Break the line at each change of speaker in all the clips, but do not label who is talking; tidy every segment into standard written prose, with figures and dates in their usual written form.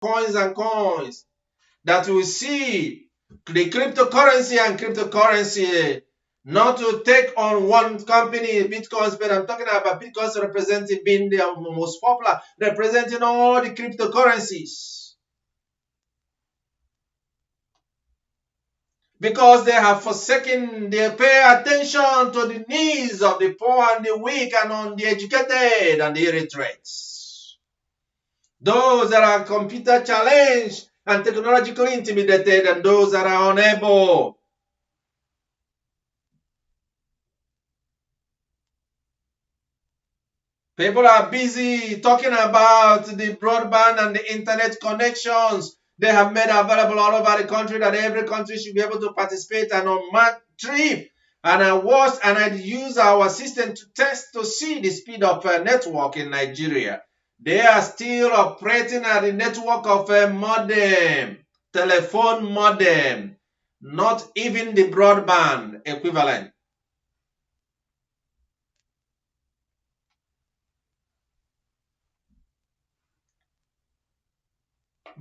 coins and coins, that we see the cryptocurrency and cryptocurrency not to take on one company, Bitcoins, but I'm talking about Bitcoins representing being the most popular, representing all the cryptocurrencies. Because they have forsaken, they pay attention to the needs of the poor and the weak and on the educated and the illiterates. Those that are computer challenged and technologically intimidated and those that are unable. People are busy talking about the broadband and the internet connections they have made available all over the country, that every country should be able to participate and on my trip. And I watched and I used our system to test to see the speed of a network in Nigeria. They are still operating at the network of a modem, telephone modem, not even the broadband equivalent.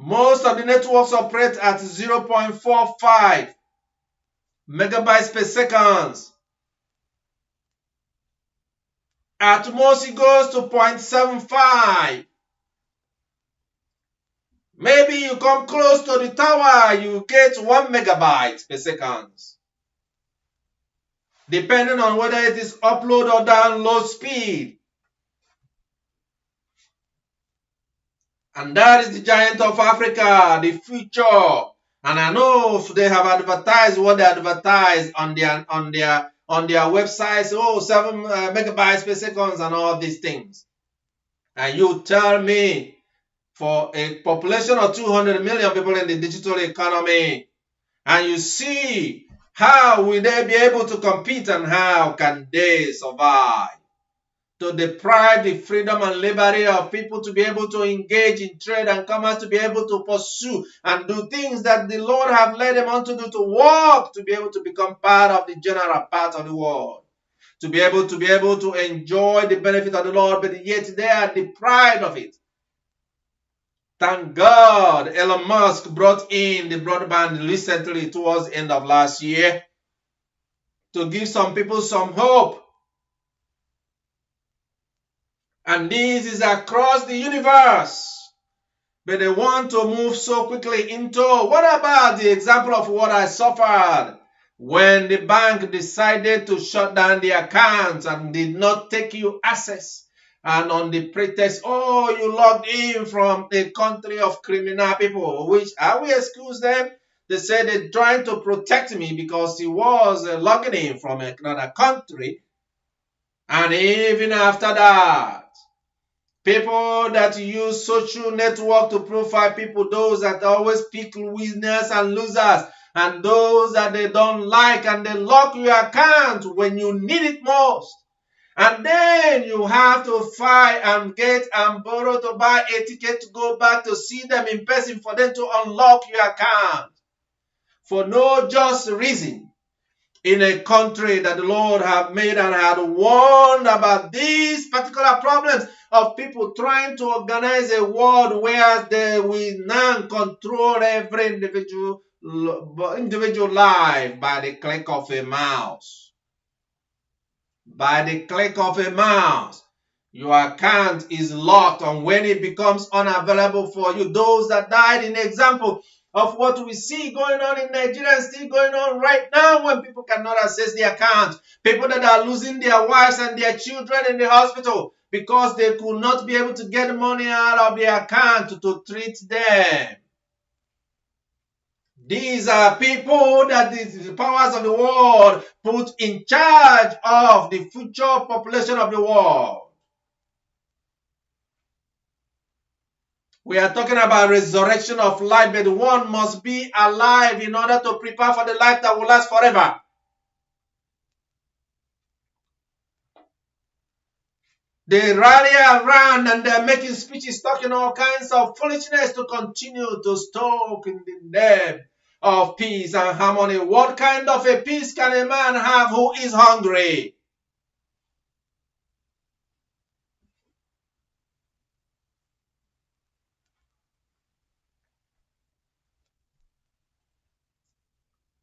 Most of the networks operate at 0.45 megabytes per second. At most, it goes to 0.75. Maybe you come close to the tower, you get 1 megabyte per second. Depending on whether it is upload or download speed. And that is the giant of Africa, the future. And I know they have advertised what they advertise on their websites. Oh, 7 megabytes per second and all these things. And you tell me, for a population of 200 million people in the digital economy, and you see how will they be able to compete and how can they survive? To deprive the freedom and liberty of people to be able to engage in trade and commerce, to be able to pursue and do things that the Lord have led them on to do, to walk, to be able to become part of the general part of the world, to be able to enjoy the benefit of the Lord, but yet they are deprived of it. Thank God Elon Musk brought in the broadband recently towards the end of last year to give some people some hope. And this is across the universe. But they want to move so quickly into, what about the example of what I suffered when the bank decided to shut down the accounts and did not take you access? And on the pretext, oh, you logged in from a country of criminal people, which I will excuse them. They said they're trying to protect me because he was logging in from another country. And even after that, people that use social network to profile people, those that always pick winners and losers, and those that they don't like, and they lock your account when you need it most. And then you have to fight and get and borrow to buy a ticket to go back to see them in person for them to unlock your account. For no just reason. In a country that the Lord have made and had warned about these particular problems of people trying to organize a world where they will now control every individual life by the click of a mouse. By the click of a mouse, your account is locked, and when it becomes unavailable for you, those that died in example of what we see going on in Nigeria and still going on right now when people cannot access the account. People that are losing their wives and their children in the hospital because they could not be able to get money out of their account to treat them. These are people that the powers of the world put in charge of the future population of the world. We are talking about resurrection of life, but one must be alive in order to prepare for the life that will last forever. They rally around and they're making speeches, talking all kinds of foolishness to continue to stoke in the name of peace and harmony. What kind of a peace can a man have who is hungry?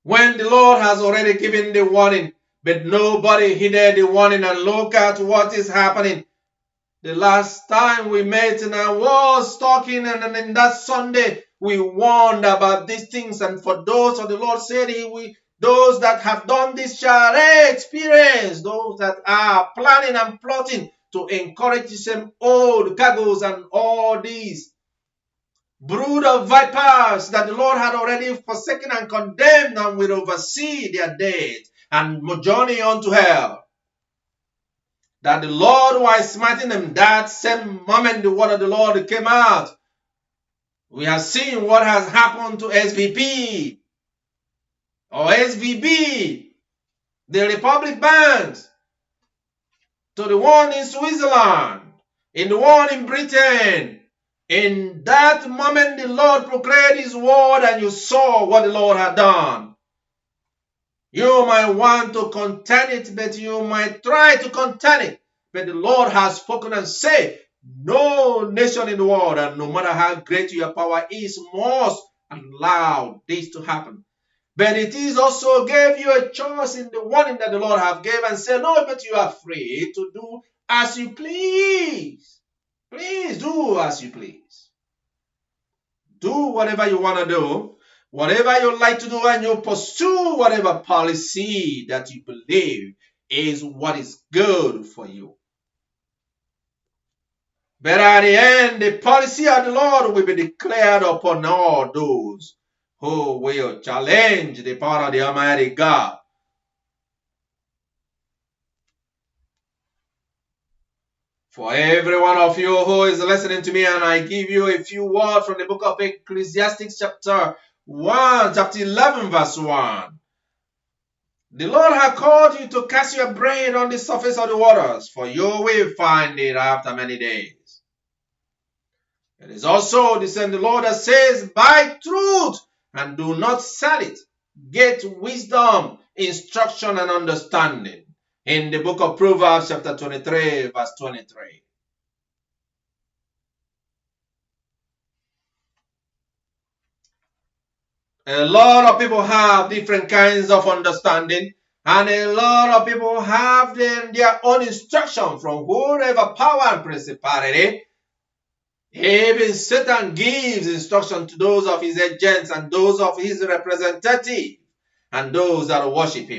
when the Lord has already given the warning, but nobody heeded the warning. And look at what is happening. The last time we met and I was talking, and in that Sunday we warned about these things. And for those of the Lord said, those that have done this shall experience. Those that are planning and plotting to encourage the same old cargoes and all these brood of vipers that the Lord had already forsaken and condemned, and will oversee their death and journey unto hell. That the Lord was smiting them that same moment the word of the Lord came out. We have seen what has happened to SVP or SVB, the Republic banks, to the one in Switzerland, in the one in Britain. In that moment, the Lord proclaimed his word, and you saw what the Lord had done. You might want to contend it, but you might try to contend it. But the Lord has spoken and said, no nation in the world, and no matter how great your power is, must allow this to happen. But it is also gave you a choice in the warning that the Lord have gave, and said, no, but you are free to do as you please. Please do as you please. Do whatever you want to do, whatever you like to do, and you pursue whatever policy that you believe is what is good for you. But at the end, the policy of the Lord will be declared upon all those who will challenge the power of the Almighty God. For every one of you who is listening to me, and I give you a few words from the book of Ecclesiastes chapter 11 verse 1. The Lord hath called you to cast your bread on the surface of the waters, for you will find it after many days. It is also the same the Lord that says, buy truth and do not sell it. Get wisdom, instruction, and understanding. In the book of Proverbs chapter 23 verse 23. A lot of people have different kinds of understanding, and a lot of people have their own instruction from whoever power and principality. Even Satan gives instruction to those of his agents and those of his representatives and those that worship him.